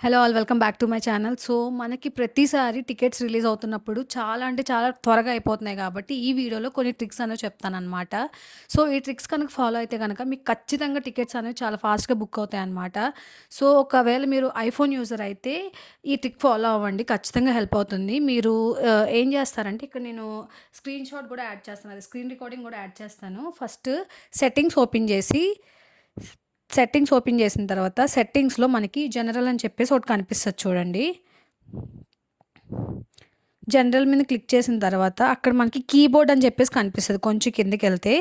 Hello all welcome back to my channel. So, మనకి ప్రతిసారి tickets release అవుతున్నప్పుడు చాలా అంటే చాలా త్వరగా అయిపోతున్నాయి కాబట్టి, ఈ వీడియోలో కొన్ని ట్రిక్స్ అనేవి చెప్తాననమాట. సో, ఈ ట్రిక్స్ కనుక ఫాలో అయితే గనక మీకు ఖచ్చితంగా టికెట్స్ అనేవి చాలా ఫాస్ట్‌గా బుక్ అవుతాయన్నమాట. సో, ఒకవేళ మీరు ఐఫోన్ యూజర్ అయితే ఈ ట్రిక్ ఫాలో అవ్వండి. ఖచ్చితంగా హెల్ప్ అవుతుంది. మీరు ఏం చేస్తారంటే ఇక్కడ నేను స్క్రీన్ షాట్ కూడా యాడ్ చేస్తాను. అది స్క్రీన్ రికార్డింగ్ కూడా యాడ్ చేస్తాను. ఫస్ట్ సెట్టింగ్స్ ఓపెన్ చేసిన తర్వాత సెట్టింగ్స్‌లో మనకి జనరల్ అని చెప్పేసి ఒకటి కనిపిస్తది చూడండి. జనరల్ మీద క్లిక్ చేసిన తర్వాత అక్కడ మనకి కీబోర్డ్ అని చెప్పేసి కనిపిస్తది. కొంచెం కిందకెళ్తే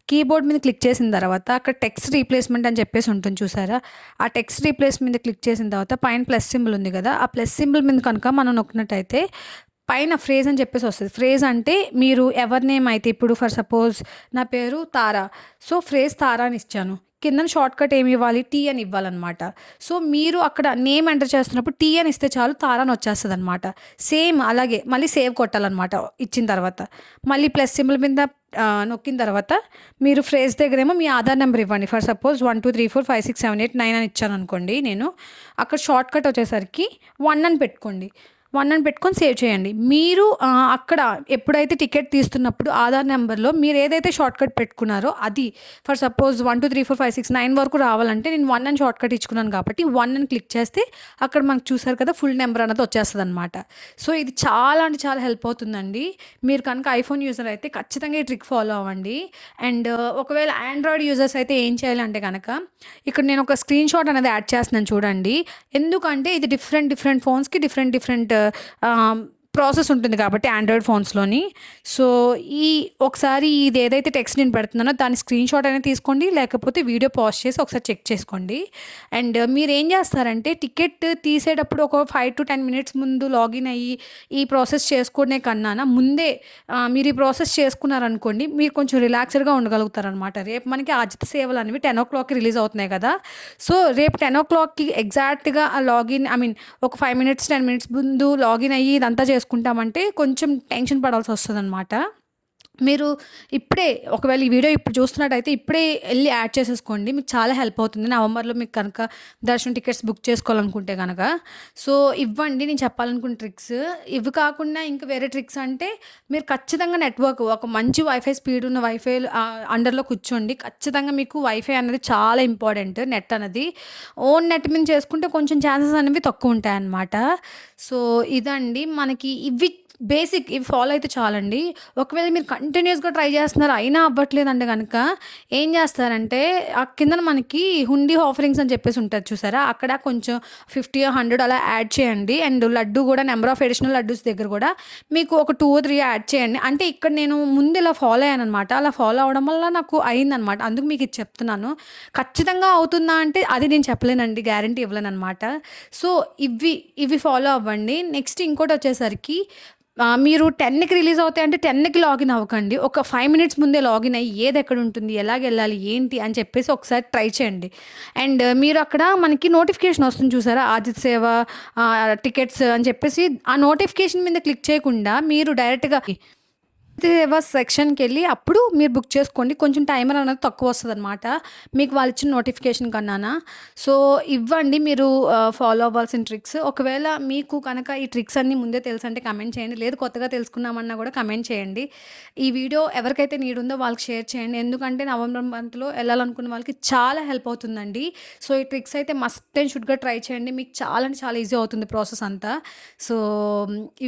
కీబోర్డ్ మీద క్లిక్ చేసిన తర్వాత అక్కడ టెక్స్ట్ రీప్లేస్‌మెంట్ అని చెప్పేసి ఉంటుంది చూసారా? ఆ టెక్స్ట్ రీప్లేస్ మీద క్లిక్ చేసిన తర్వాత పైన ప్లస్ సింబల్ ఉంది కదా! ఆ ప్లస్ సింబల్ మీద కనుక మనం నొక్కినట్టయితే పైన ఫ్రేజ్ అని చెప్పేసి వస్తది. ఫ్రేజ్ అంటే మీరు ఎవరి నేమ్ అయితే ఇప్పుడు ఫర్ సపోజ్ నా పేరు తార. సో, ఫ్రేజ్ తార అని ఇచ్చాను. కిందన షార్ట్‌కట్ ఏమి ఇవ్వాలి? టీ అని ఇవ్వాలనమాట. సో, మీరు అక్కడ నేమ్ ఎంటర్ చేస్తున్నప్పుడు టీ అని ఇస్తే చాలు తార అని వచ్చేస్తదనమాట. సేమ్ అలాగే మళ్ళీ సేవ్ కొట్టాలనమాట ఇచ్చిన తర్వాత. మళ్ళీ ప్లస్ సింబల్ మీద నొక్కిన తర్వాత మీరు ఫ్రేజ్ దగ్గరేమో మీ ఆధార్ నెంబర్ ఇవ్వండి. ఫర్ సపోజ్ 1, 2, 3, 4, 5, 6, 7, 8, 9 అని ఇచ్చాననుకోండి నేను. అక్కడ షార్ట్‌కట్ వచ్చేసరికి 1 అని పెట్టుకోండి. 1 అని పెట్టుకొని సేవ్ చేయండి. మీరు అక్కడ ఎప్పుడైతే టికెట్ తీస్తున్నప్పుడు ఆధార్ నెంబర్‌లో మీరు ఏదైతే షార్ట్‌కట్ పెట్టుకున్నారో అది ఫర్ సపోజ్ 1, 2, 3, 4, 5, 6, 9 వరకు రావాలంటే నేను 1 అని షార్ట్‌కట్ ఇచ్చుకున్నాను కాబట్టి 1 అని క్లిక్ చేస్తే అక్కడ మనకు చూసారు కదా ఫుల్ నెంబర్ అన్నది వచ్చేస్తదనమాట. సో, ఇది చాలా అంటే చాలా హెల్ప్ అవుతుందండి. మీరు కనుక ఐఫోన్ యూజర్ అయితే ఖచ్చితంగా ఈ ట్రిక్ ఫాలో అవ్వండి. అండ్ ఒకవేళ ఆండ్రాయిడ్ యూజర్స్ అయితే ఏం చేయాలంటే గనక ఇక్కడ నేను ఒక స్క్రీన్ షాట్ అనేది యాడ్ చేస్తున్నాను చూడండి. ఎందుకంటే ఇది డిఫరెంట్ ఫోన్స్‌కి డిఫరెంట్ ప్రాసెస్ ఉంటుంది కాబట్టి ఆండ్రాయిడ్ ఫోన్స్‌లోని. సో, ఈ ఒకసారి ఇది ఏదైతే టెక్స్ట్ నేను పెడుతున్నానో దాని స్క్రీన్ షాట్ అయినా తీసుకోండి. లేకపోతే వీడియో పాజ్ చేసి ఒకసారి చెక్ చేసుకోండి. అండ్ మీరేం చేస్తారంటే టికెట్ తీసేటప్పుడు ఒక 5-10 మినిట్స్ ముందు లాగిన్ అయ్యి ఈ ప్రాసెస్ చేసుకునే కన్నాన ముందే మీరు ఈ ప్రాసెస్ చేసుకున్నారనుకోండి మీరు కొంచెం రిలాక్స్‌డ్‌గా ఉండగలుగుతారనమాట. రేపు మనకి ఆజిత సేవలు అనేవి 10:00కి రిలీజ్ అవుతున్నాయి కదా! సో, రేపు 10:00కి ఎగ్జాక్ట్‌గా ఆ లాగిన్ ఒక 5 మినిట్స్, 10 మినిట్స్ ముందు లాగిన్ అయ్యి ఇదంతా చేసుకుంటామంటే కొంచెం టెన్షన్ పడాల్సొస్తదనమాట. మీరు ఇప్పుడే ఒకవేళ ఈ వీడియో ఇప్పుడు చూస్తున్నట్టయితే ఇప్పుడే ఎళ్లి యాడ్ చేసేసుకోండి. మీకు చాలా హెల్ప్ అవుతుంది. నవంబర్‌లో మీకు కనుక దర్శనం టికెట్స్ బుక్ చేసుకోవాలనుకుంటే గనక. సో, ఇవ్వండి నేను చెప్పాలనుకున్న ట్రిక్స్. ఇవి కాకుండా ఇంకా వేరే ట్రిక్స్ అంటే మీరు ఖచ్చితంగా నెట్‌వర్క్ ఒక మంచి వైఫై స్పీడ్ ఉన్న వైఫై అండర్‌లో కూర్చోండి. ఖచ్చితంగా మీకు వైఫై అనేది చాలా ఇంపార్టెంట్ నెట్ అనేది. ఓన్ నెట్ మీద చేసుకుంటే కొంచెం ఛాన్సెస్ అనేవి తక్కువుంటాయన్నమాట. సో, ఇదండి మనకి బేసిక్ ఇవి ఫాలో అయితే చాలండి. ఒకవేళ మీరు కంటిన్యూయస్‌గా ట్రై చేస్తున్నారు అయినా అవ్వట్లేదంటే గనక ఏం చేస్తారంటే కిందన మనకి హుండీ ఆఫరింగ్స్ అని చెప్పేసి ఉంటది చూసారా? అక్కడ కొంచెం 50, 100 అలా యాడ్ చేయండి. అండ్ లడ్డు కూడా నంబర్ ఆఫ్ అడిషనల్ లడ్డూస్ దగ్గర కూడా మీకు ఒక 2, 3 యాడ్ చేయండి. అంటే ఇక్కడ నేను ముందు ఇలా ఫాలో అయ్యాననమాట. అలా ఫాలో అవ్వడం వల్ల నాకు అయిందనమాట. అందుకు మీకు ఇది చెప్తున్నాను. ఖచ్చితంగా అవుతుందా అంటే అది నేను చెప్పలేనండి. గ్యారంటీ ఇవ్వలేననమాట. సో, ఇవి ఫాలో అవ్వండి. నెక్స్ట్ ఇంకోటొచ్చేసరికి మీరు 10కి రిలీజ్ అవుతాయంటే 10కి లాగిన్ అవ్వకండి. ఒక 5 మినిట్స్ ముందే లాగిన్ అయ్యి ఏదెక్కడుంటుంది, ఎలాగెళ్ళాలి, ఏంటి అని చెప్పేసి ఒకసారి ట్రై చేయండి. అండ్ మీరు అక్కడ మనకి నోటిఫికేషన్ వస్తుంది చూసారా? ఆజిత్ సేవ టికెట్స్ అని చెప్పేసి ఆ నోటిఫికేషన్ మీద క్లిక్ చేయకుండా మీరు డైరెక్ట్‌గా సేవ సెక్షన్‌కెళ్ళి అప్పుడు మీరు బుక్ చేసుకోండి. కొంచెం టైమర్ అనేది తక్కువొస్తదనమాట. మీకు వాళ్ళిచ్చిన నోటిఫికేషన్ కన్నానా. సో, ఇవ్వండి మీరు ఫాలో అవ్వాల్సిన ట్రిక్స్. ఒకవేళ మీకు కనుక ఈ ట్రిక్స్ అన్నీ ముందే తెలుసంటే కమెంట్ చేయండి. లేదు కొత్తగా తెలుసుకుందామన్నా కూడా కమెంట్ చేయండి. ఈ వీడియో ఎవరికైతే నీడ్ ఉందో వాళ్ళకి షేర్ చేయండి. ఎందుకంటే నవంబర్ మంత్‌లో ఎళ్ళాలనుకున్న వాళ్ళకి చాలా హెల్ప్ అవుతుందండి. సో, ఈ ట్రిక్స్ అయితే మస్ట్ అండ్ షుడ్‌గా ట్రై చేయండి. మీకు చాలా అంటే చాలా ఈజీ అవుతుంది ప్రాసెస్ అంతా. సో,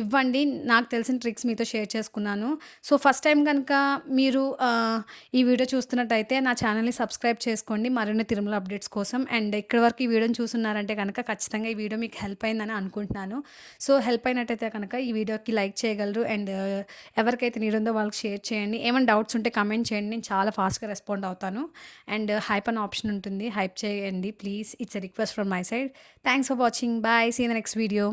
ఇవ్వండి నాకు తెలిసిన ట్రిక్స్ మీతో షేర్ చేసుకున్నాను. సో, ఫస్ట్ టైం కనుక మీరు ఈ వీడియో చూస్తున్నట్టయితే నా ఛానల్‌ని సబ్స్క్రైబ్ చేసుకోండి మరిన్ని తిరుమల అప్డేట్స్ కోసం. అండ్ ఇక్కడి వరకు ఈ వీడియోని చూస్తున్నారంటే కనుక ఖచ్చితంగా ఈ వీడియో మీకు హెల్ప్ అయిందని అనుకుంటున్నాను. సో, హెల్ప్ అయినట్టయితే కనుక ఈ వీడియోకి లైక్ చేయగలరు. అండ్ ఎవరికైతే నీడ్ ఉందో వాళ్ళకి షేర్ చేయండి. ఏమైనా డౌట్స్ ఉంటే కమెంట్ చేయండి. నేను చాలా ఫాస్ట్‌గా రెస్పాండ్ అవుతాను. అండ్ హైప్ అనే ఆప్షన్ ఉంటుంది. హైప్ చేయండి please. It's a request from my side. Thanks for watching. Bye. See you in the next video.